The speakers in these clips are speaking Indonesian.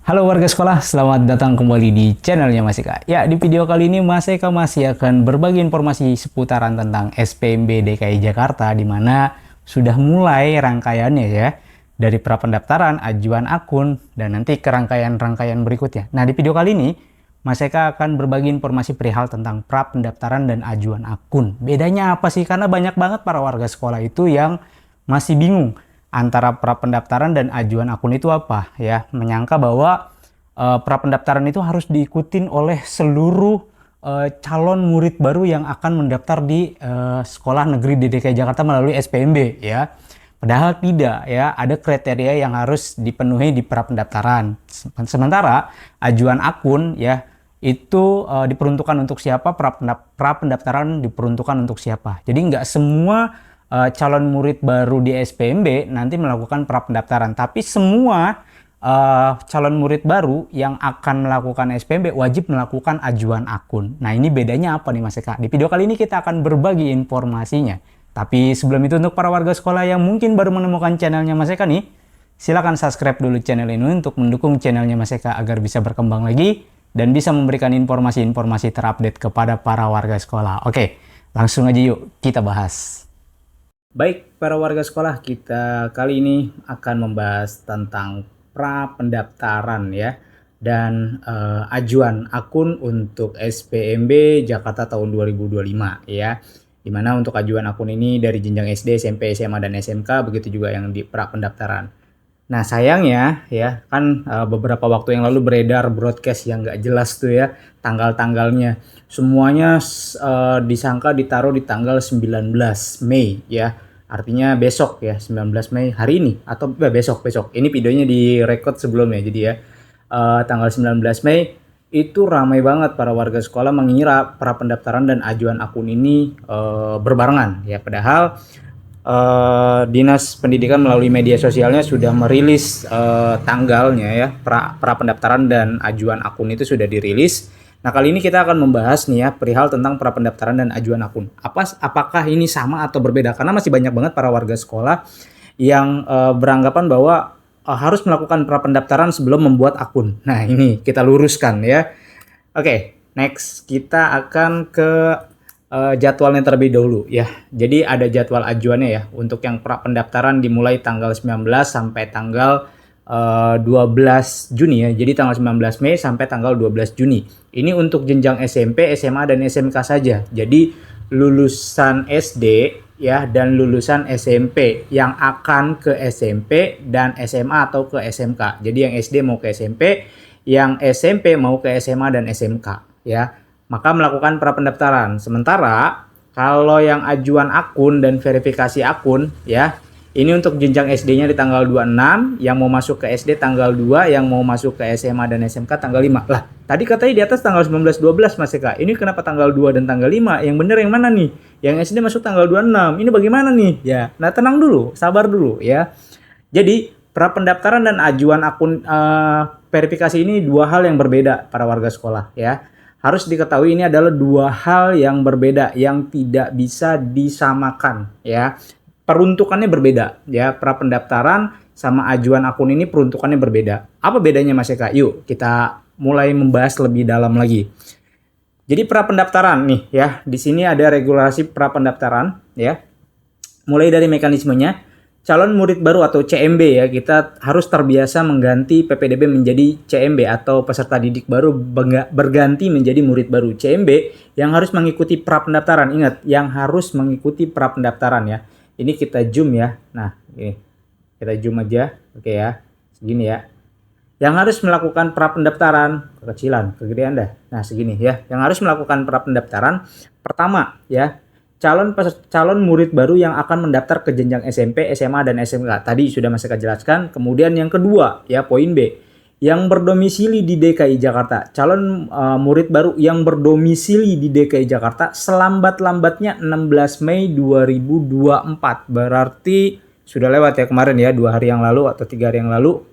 Halo warga sekolah, selamat datang kembali di channelnya Mas Eka. Ya, di video kali ini Mas Eka masih akan berbagi informasi seputaran tentang SPMB DKI Jakarta, di mana sudah mulai rangkaiannya ya, dari prapendaftaran, ajuan akun, dan nanti ke rangkaian-rangkaian berikutnya. Nah, di video kali ini Mas Eka akan berbagi informasi perihal tentang prapendaftaran dan ajuan akun. Bedanya apa sih? Karena banyak banget para warga sekolah itu yang masih bingung antara prapendaftaran dan ajuan akun itu apa ya, menyangka bahwa prapendaftaran itu harus diikutin oleh seluruh calon murid baru yang akan mendaftar di sekolah negeri di DKI Jakarta melalui SPMB ya. Padahal tidak ya, ada kriteria yang harus dipenuhi di prapendaftaran. Sementara ajuan akun ya itu diperuntukkan untuk siapa, prapendaftaran diperuntukkan untuk siapa. Jadi nggak semua calon murid baru di SPMB nanti melakukan prapendaftaran, tapi semua calon murid baru yang akan melakukan SPMB wajib melakukan ajuan akun. Nah, ini bedanya apa nih Mas Eka? Di video kali ini kita akan berbagi informasinya. Tapi sebelum itu, untuk para warga sekolah yang mungkin baru menemukan channelnya Mas Eka nih, silakan subscribe dulu channel ini untuk mendukung channelnya Mas Eka agar bisa berkembang lagi dan bisa memberikan informasi-informasi terupdate kepada para warga sekolah. Oke, langsung aja yuk kita bahas. Baik, para warga sekolah, kita kali ini akan membahas tentang pra-pendaftaran ya, dan ajuan akun untuk SPMB Jakarta tahun 2025 ya. Dimana untuk ajuan akun ini dari jenjang SD, SMP, SMA, dan SMK, begitu juga yang di pra-pendaftaran. Nah, sayangnya ya, kan beberapa waktu yang lalu beredar broadcast yang nggak jelas tuh ya, tanggal-tanggalnya. Semuanya disangka ditaruh di tanggal 19 Mei ya. Artinya besok ya, 19 Mei hari ini atau besok. Ini videonya direkod sebelumnya. Jadi ya, tanggal 19 Mei itu ramai banget para warga sekolah mengira prapendaftaran dan ajuan akun ini berbarengan ya. Padahal Dinas Pendidikan melalui media sosialnya sudah merilis tanggalnya ya, prapendaftaran dan ajuan akun itu sudah dirilis. Nah, kali ini kita akan membahas nih ya perihal tentang prapendaftaran dan ajuan akun. Apakah ini sama atau berbeda? Karena masih banyak banget para warga sekolah yang beranggapan bahwa harus melakukan prapendaftaran sebelum membuat akun. Nah, ini kita luruskan ya. Oke, next kita akan ke jadwalnya terlebih dahulu ya. Jadi ada jadwal ajuannya ya. Untuk yang prapendaftaran dimulai tanggal 19 sampai tanggal 12 Juni ya. Jadi tanggal 19 Mei sampai tanggal 12 Juni. Ini untuk jenjang SMP, SMA, dan SMK saja. Jadi lulusan SD ya dan lulusan SMP yang akan ke SMP dan SMA atau ke SMK. Jadi yang SD mau ke SMP, yang SMP mau ke SMA dan SMK ya. Maka melakukan prapendaftaran. Sementara kalau yang ajuan akun dan verifikasi akun ya, ini untuk jenjang SD-nya di tanggal 26, yang mau masuk ke SD tanggal 2, yang mau masuk ke SMA dan SMK tanggal 5. Lah, tadi katanya di atas tanggal 19-12 Mas Eka. Ini kenapa tanggal 2 dan tanggal 5? Yang bener yang mana nih? Yang SD masuk tanggal 26. Ini bagaimana nih? Ya, nah tenang dulu, sabar dulu ya. Jadi, prapendaftaran dan ajuan akun verifikasi ini dua hal yang berbeda para warga sekolah ya. Harus diketahui ini adalah dua hal yang berbeda yang tidak bisa disamakan ya. Peruntukannya berbeda ya, prapendaftaran sama ajuan akun ini peruntukannya berbeda. Apa bedanya Mas Eka? Yuk kita mulai membahas lebih dalam lagi. Jadi prapendaftaran nih ya, di sini ada regulasi prapendaftaran ya. Mulai dari mekanismenya, calon murid baru atau CMB ya, kita harus terbiasa mengganti PPDB menjadi CMB atau peserta didik baru berganti menjadi murid baru. CMB yang harus mengikuti prapendaftaran, ingat yang harus mengikuti prapendaftaran ya. Ini kita zoom ya. Nah, ini kita zoom aja. Oke ya. Segini ya. Yang harus melakukan prapendaftaran, kekecilan, kegedean dah. Nah, segini ya. Yang harus melakukan prapendaftaran pertama ya, calon murid baru yang akan mendaftar ke jenjang SMP, SMA, dan SMK. Tadi sudah Mas Eka jelaskan. Kemudian yang kedua ya, poin B, yang berdomisili di DKI Jakarta. Calon murid baru yang berdomisili di DKI Jakarta selambat-lambatnya 16 Mei 2024. Berarti sudah lewat ya kemarin ya, 2 hari yang lalu atau 3 hari yang lalu.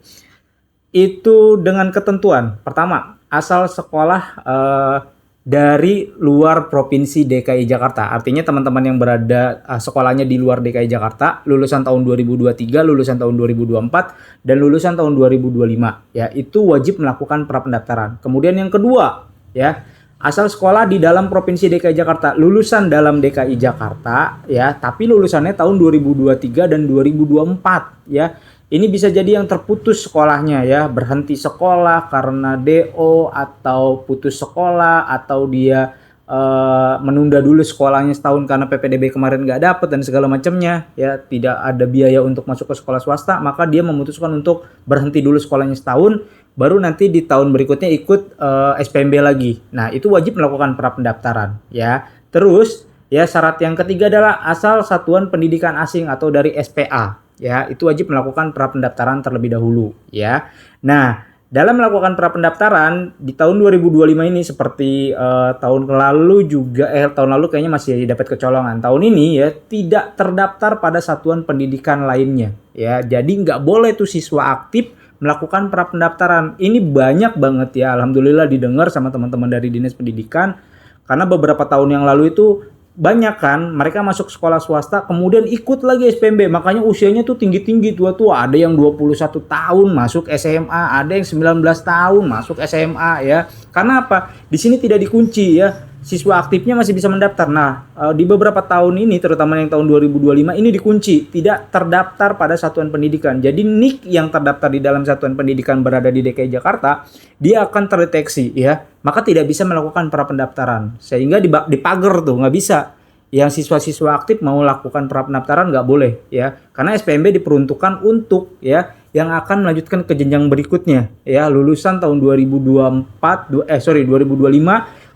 Itu dengan ketentuan. Pertama, asal sekolah dari luar Provinsi DKI Jakarta. Artinya teman-teman yang berada sekolahnya di luar DKI Jakarta, lulusan tahun 2023, lulusan tahun 2024, dan lulusan tahun 2025, ya, itu wajib melakukan prapendaftaran. Kemudian yang kedua, ya, asal sekolah di dalam Provinsi DKI Jakarta, lulusan dalam DKI Jakarta, ya, tapi lulusannya tahun 2023 dan 2024, ya. Ini bisa jadi yang terputus sekolahnya, ya, berhenti sekolah karena DO atau putus sekolah, atau dia menunda dulu sekolahnya setahun karena PPDB kemarin nggak dapet dan segala macamnya, ya, tidak ada biaya untuk masuk ke sekolah swasta, maka dia memutuskan untuk berhenti dulu sekolahnya setahun, baru nanti di tahun berikutnya ikut SPMB lagi. Nah, itu wajib melakukan prapendaftaran, ya. Terus, ya, syarat yang ketiga adalah asal satuan pendidikan asing atau dari SPA. Ya, itu wajib melakukan prapendaftaran terlebih dahulu, ya. Nah, dalam melakukan prapendaftaran di tahun 2025 ini seperti tahun lalu juga, tahun lalu kayaknya masih dapat kecolongan. Tahun ini, ya, tidak terdaftar pada satuan pendidikan lainnya, ya. Jadi nggak boleh tuh siswa aktif melakukan prapendaftaran. Ini banyak banget, ya, alhamdulillah didengar sama teman-teman dari Dinas Pendidikan, karena beberapa tahun yang lalu itu banyak kan mereka masuk sekolah swasta kemudian ikut lagi SPMB, makanya usianya tuh tinggi-tinggi, tua-tua, ada yang 21 tahun masuk SMA, ada yang 19 tahun masuk SMA, ya. Karena apa? Di sini tidak dikunci, ya. Siswa aktifnya masih bisa mendaftar. Nah, di beberapa tahun ini, terutama yang tahun 2025 ini dikunci, tidak terdaftar pada satuan pendidikan. Jadi NIK yang terdaftar di dalam satuan pendidikan berada di DKI Jakarta, dia akan terdeteksi, ya. Maka tidak bisa melakukan prapendaftaran. Sehingga dipagar tuh, nggak bisa. Yang siswa-siswa aktif mau lakukan prapendaftaran nggak boleh, ya. Karena SPMB diperuntukkan untuk, ya, yang akan melanjutkan ke jenjang berikutnya, ya, lulusan tahun 2025.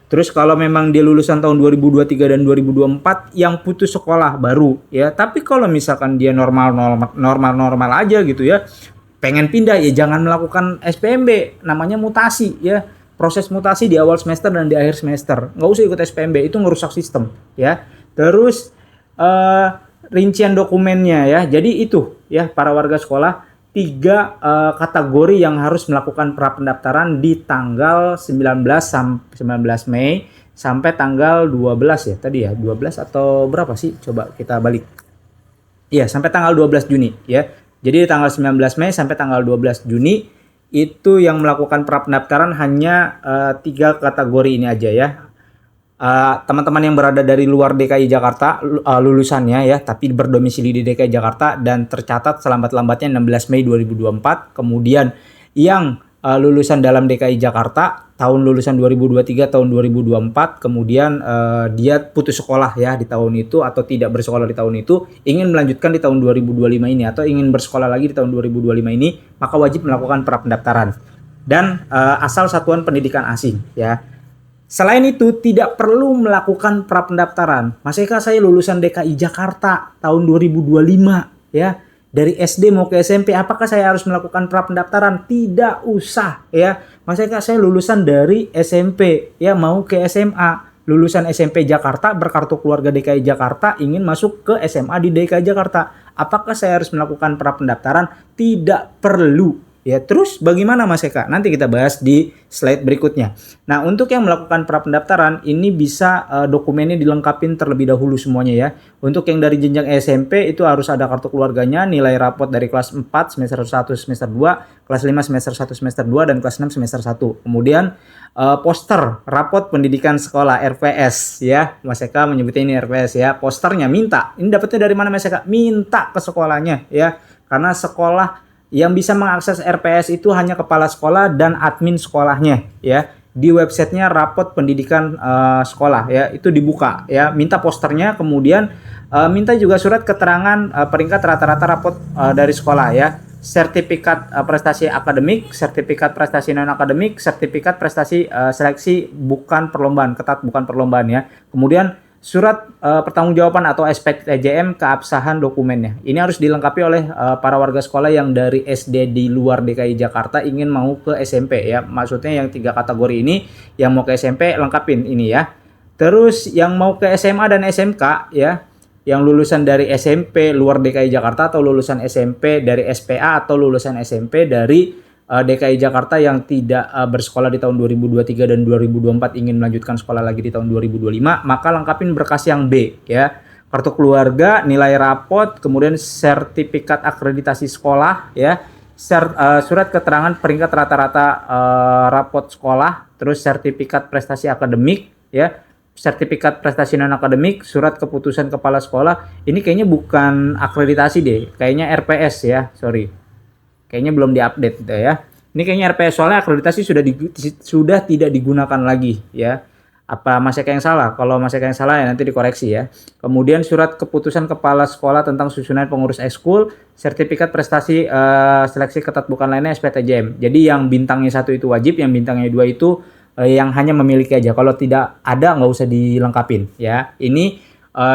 Terus kalau memang dia lulusan tahun 2023 dan 2024 yang putus sekolah baru, ya. Tapi kalau misalkan dia normal aja gitu, ya, pengen pindah, ya jangan melakukan SPMB, namanya mutasi, ya. Proses mutasi di awal semester dan di akhir semester. Nggak usah ikut SPMB, itu ngerusak sistem, ya. Terus rincian dokumennya, ya. Jadi itu, ya, para warga sekolah, 3 kategori yang harus melakukan prapendaftaran di tanggal 19 Mei sampai tanggal 12, ya, tadi, ya, 12 atau berapa sih, coba kita balik, ya, sampai tanggal 12 Juni, ya. Jadi tanggal 19 Mei sampai tanggal 12 Juni itu yang melakukan prapendaftaran hanya 3 kategori ini aja, ya. Teman-teman yang berada dari luar DKI Jakarta, lulusannya, ya, tapi berdomisili di DKI Jakarta dan tercatat selambat-lambatnya 16 Mei 2024. Kemudian yang lulusan dalam DKI Jakarta tahun lulusan 2023 tahun 2024, kemudian dia putus sekolah, ya, di tahun itu atau tidak bersekolah di tahun itu, ingin melanjutkan di tahun 2025 ini atau ingin bersekolah lagi di tahun 2025 ini, maka wajib melakukan prapendaftaran dan asal satuan pendidikan asing, ya. Selain itu, tidak perlu melakukan prapendaftaran. Mas Eka, saya lulusan DKI Jakarta tahun 2025, ya. Dari SD mau ke SMP, apakah saya harus melakukan prapendaftaran? Tidak usah, ya. Mas Eka, saya lulusan dari SMP, ya, mau ke SMA. Lulusan SMP Jakarta, berkartu keluarga DKI Jakarta, ingin masuk ke SMA di DKI Jakarta. Apakah saya harus melakukan prapendaftaran? Tidak perlu. Ya, terus bagaimana Mas Eka? Nanti kita bahas di slide berikutnya. Nah, untuk yang melakukan prapendaftaran ini bisa dokumennya dilengkapin terlebih dahulu semuanya, ya. Untuk yang dari jenjang SMP itu harus ada kartu keluarganya, nilai rapot dari kelas 4 semester 1 semester 2, kelas 5 semester 1 semester 2 dan kelas 6 semester 1. Kemudian poster rapot pendidikan sekolah RPS, ya. Mas Eka menyebutnya ini RPS, ya. Posternya minta. Ini dapatnya dari mana Mas Eka? Minta ke sekolahnya, ya. Karena sekolah yang bisa mengakses RPS itu hanya kepala sekolah dan admin sekolahnya, ya. Di websitenya rapot pendidikan sekolah, ya, itu dibuka, ya. Minta posternya, kemudian minta juga surat keterangan peringkat rata-rata rapot dari sekolah, ya. Sertifikat prestasi akademik, sertifikat prestasi non akademik, sertifikat prestasi seleksi bukan perlombaan, ketat bukan perlombaan, ya. Kemudian surat pertanggungjawaban atau SPTJM keabsahan dokumennya. Ini harus dilengkapi oleh para warga sekolah yang dari SD di luar DKI Jakarta ingin mau ke SMP, ya. Maksudnya yang 3 kategori ini, yang mau ke SMP lengkapin ini, ya. Terus yang mau ke SMA dan SMK, ya, yang lulusan dari SMP luar DKI Jakarta atau lulusan SMP dari SPA atau lulusan SMP dari DKI Jakarta yang tidak bersekolah di tahun 2023 dan 2024 ingin melanjutkan sekolah lagi di tahun 2025, maka lengkapin berkas yang B ya. Kartu keluarga, nilai rapot, kemudian sertifikat akreditasi sekolah ya, surat keterangan peringkat rata-rata rapot sekolah, terus sertifikat prestasi akademik ya, sertifikat prestasi non akademik, surat keputusan kepala sekolah. Ini kayaknya bukan akreditasi deh, kayaknya RPS ya, sorry. Kayaknya belum diupdate gitu ya. Ini kayaknya RPS soalnya akreditasi sudah tidak digunakan lagi ya. Apa Mas Eka yang salah? Kalau Mas Eka yang salah ya nanti dikoreksi ya. Kemudian surat keputusan kepala sekolah tentang susunan pengurus ekskul, sertifikat prestasi seleksi ketat bukan lainnya SPTJM. Jadi yang bintangnya 1 itu wajib, yang bintangnya 2 itu yang hanya memiliki aja. Kalau tidak ada nggak usah dilengkapin ya. Ini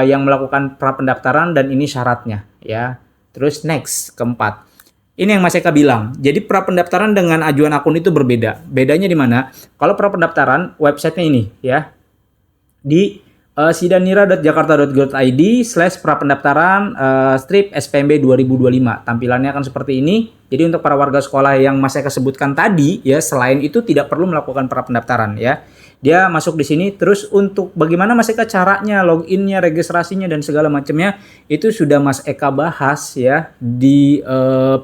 yang melakukan prapendaftaran dan ini syaratnya ya. Terus next, keempat. Ini yang Mas Eka bilang. Jadi prapendaftaran dengan ajuan akun itu berbeda. Bedanya di mana? Kalau prapendaftaran websitenya ini ya. Di sidanira.jakarta.go.id/prapendaftaran strip SPMB 2025. Tampilannya akan seperti ini. Jadi untuk para warga sekolah yang Mas Eka sebutkan tadi ya, selain itu tidak perlu melakukan prapendaftaran ya. Dia masuk di sini. Terus untuk bagaimana Mas Eka caranya, loginnya, registrasinya dan segala macamnya itu sudah Mas Eka bahas ya di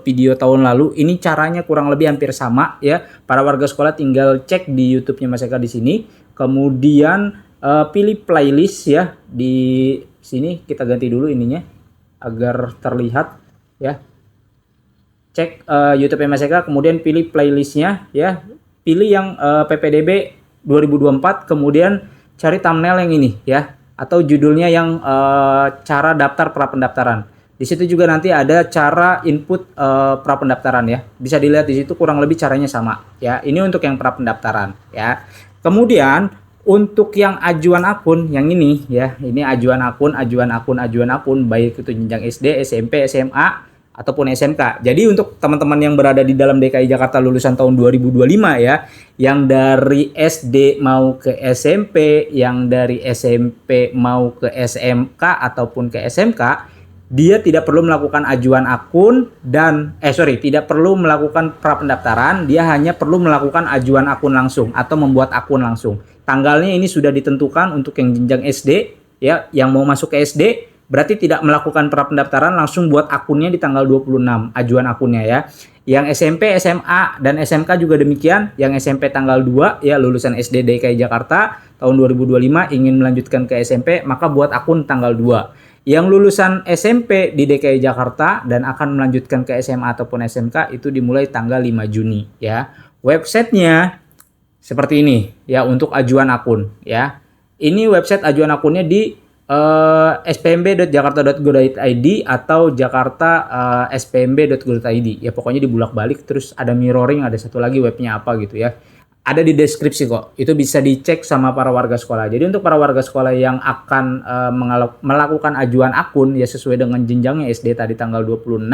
video tahun lalu. Ini caranya kurang lebih hampir sama ya. Para warga sekolah tinggal cek di YouTube-nya Mas Eka di sini. Kemudian pilih playlist ya. Di sini kita ganti dulu ininya agar terlihat ya. Cek YouTube-nya Mas Eka, kemudian pilih playlistnya ya. Pilih yang PPDB 2024, kemudian cari thumbnail yang ini ya, atau judulnya yang cara daftar prapendaftaran. Di situ juga nanti ada cara input prapendaftaran ya. Bisa dilihat di situ kurang lebih caranya sama ya. Ini untuk yang prapendaftaran ya. Kemudian untuk yang ajuan akun yang ini ya, ini ajuan akun baik itu jenjang SD, SMP, SMA ataupun SMK. Jadi untuk teman-teman yang berada di dalam DKI Jakarta lulusan tahun 2025 ya, yang dari SD mau ke SMP, yang dari SMP mau ke SMK ataupun ke SMK, dia tidak perlu melakukan ajuan akun dan tidak perlu melakukan prapendaftaran, dia hanya perlu melakukan ajuan akun langsung atau membuat akun langsung. Tanggalnya ini sudah ditentukan untuk yang jenjang SD ya, yang mau masuk ke SD berarti tidak melakukan prapendaftaran, langsung buat akunnya di tanggal 26 ajuan akunnya ya. Yang SMP, SMA dan SMK juga demikian. Yang SMP tanggal 2 ya, lulusan SD DKI Jakarta tahun 2025 ingin melanjutkan ke SMP, maka buat akun tanggal 2. Yang lulusan SMP di DKI Jakarta dan akan melanjutkan ke SMA ataupun SMK itu dimulai tanggal 5 Juni ya. Websitenya seperti ini ya untuk ajuan akun ya. Ini website ajuan akunnya di spmb.jakarta.go.id atau jakarta spmb.go.id ya, pokoknya dibulak-balik. Terus ada mirroring, ada satu lagi webnya apa gitu ya, ada di deskripsi kok, itu bisa dicek sama para warga sekolah. Jadi untuk para warga sekolah yang akan melakukan ajuan akun ya sesuai dengan jenjangnya, SD tadi tanggal 26,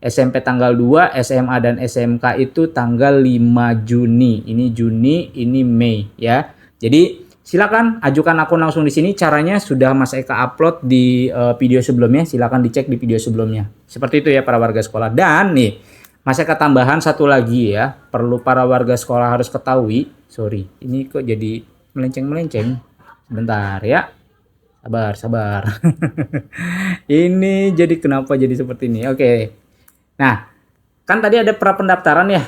SMP tanggal 2, SMA dan SMK itu tanggal 5 Juni. Ini Juni, ini Mei ya. Jadi silakan ajukan akun langsung di sini. Caranya sudah Mas Eka upload di video sebelumnya. Silakan dicek di video sebelumnya. Seperti itu ya para warga sekolah. Dan nih, Mas Eka tambahan satu lagi ya. Perlu para warga sekolah harus ketahui. Sorry, ini kok jadi melenceng-melenceng. Sebentar ya. Sabar. Ini jadi kenapa jadi seperti ini? Oke. Nah, kan tadi ada prapendaftaran ya.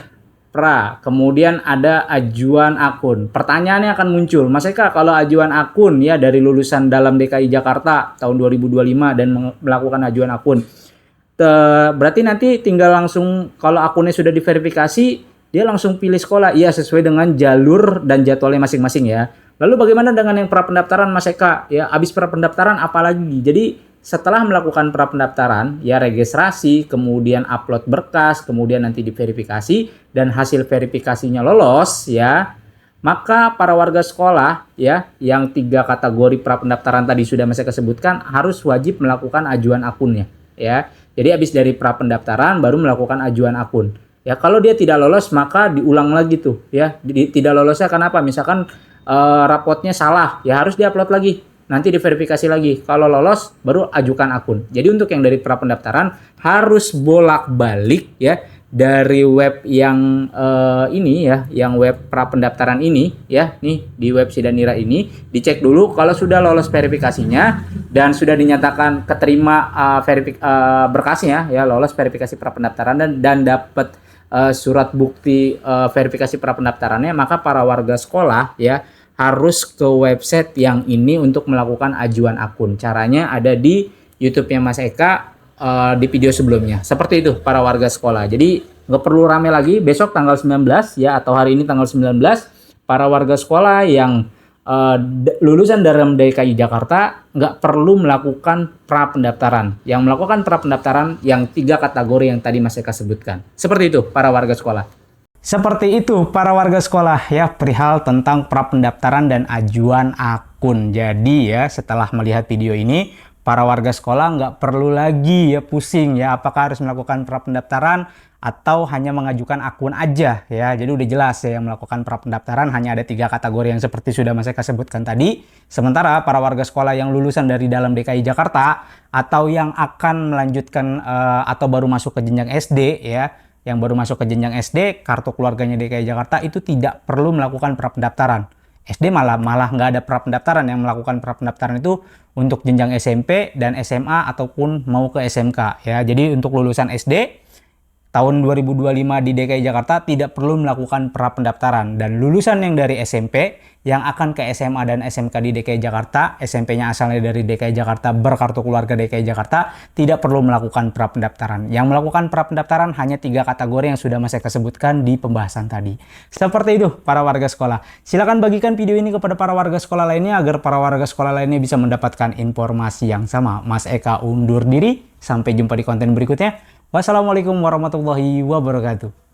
Kemudian ada ajuan akun. Pertanyaannya akan muncul, Mas Eka, kalau ajuan akun ya dari lulusan dalam DKI Jakarta tahun 2025 dan melakukan ajuan akun, berarti nanti tinggal langsung, kalau akunnya sudah diverifikasi, dia langsung pilih sekolah ya sesuai dengan jalur dan jadwalnya masing-masing ya. Lalu bagaimana dengan yang prapendaftaran Mas Eka? Ya habis prapendaftaran apalagi? Jadi setelah melakukan prapendaftaran ya, registrasi, kemudian upload berkas, kemudian nanti diverifikasi dan hasil verifikasinya lolos ya, maka para warga sekolah ya yang 3 kategori prapendaftaran tadi sudah Mas Eka sebutkan harus wajib melakukan ajuan akunnya ya. Jadi habis dari prapendaftaran baru melakukan ajuan akun. Ya kalau dia tidak lolos maka diulang lagi tuh ya. Tidak lolosnya kenapa? Misalkan rapotnya salah ya, harus diupload lagi. Nanti diverifikasi lagi, kalau lolos baru ajukan akun. Jadi untuk yang dari prapendaftaran harus bolak-balik ya dari web yang ini ya, yang web pra pendaftaran ini ya, nih di web Sidanira ini dicek dulu kalau sudah lolos verifikasinya dan sudah dinyatakan keterima berkasnya ya, lolos verifikasi pra pendaftaran dan dapat surat bukti verifikasi pra pendaftarannya, maka para warga sekolah ya harus ke website yang ini untuk melakukan ajuan akun. Caranya ada di YouTube-nya Mas Eka di video sebelumnya. Seperti itu para warga sekolah. Jadi nggak perlu rame lagi, besok tanggal 19 ya, atau hari ini tanggal 19, para warga sekolah yang lulusan dari DKI Jakarta nggak perlu melakukan pra pendaftaran. Yang melakukan pra pendaftaran yang 3 kategori yang tadi Mas Eka sebutkan. Seperti itu para warga sekolah. Seperti itu para warga sekolah ya, perihal tentang pra pendaftaran dan ajuan akun. Jadi ya, setelah melihat video ini, para warga sekolah nggak perlu lagi ya pusing ya apakah harus melakukan pra pendaftaran atau hanya mengajukan akun aja ya. Jadi udah jelas ya, yang melakukan pra pendaftaran hanya ada 3 kategori yang seperti sudah Mas Eka sebutkan tadi. Sementara para warga sekolah yang lulusan dari dalam DKI Jakarta atau yang akan melanjutkan atau baru masuk ke jenjang SD ya, yang baru masuk ke jenjang SD, kartu keluarganya DKI Jakarta itu tidak perlu melakukan pra pendaftaran. SD malah nggak ada pra pendaftaran. Yang melakukan pra pendaftaran itu untuk jenjang SMP dan SMA ataupun mau ke SMK ya. Jadi untuk lulusan SD tahun 2025 di DKI Jakarta tidak perlu melakukan pra pendaftaran, dan lulusan yang dari SMP yang akan ke SMA dan SMK di DKI Jakarta, SMP-nya asalnya dari DKI Jakarta berkartu keluarga DKI Jakarta, tidak perlu melakukan pra pendaftaran. Yang melakukan pra pendaftaran hanya 3 kategori yang sudah Mas Eka sebutkan di pembahasan tadi. Seperti itu para warga sekolah. Silakan bagikan video ini kepada para warga sekolah lainnya agar para warga sekolah lainnya bisa mendapatkan informasi yang sama. Mas Eka undur diri, sampai jumpa di konten berikutnya. Wassalamualaikum warahmatullahi wabarakatuh.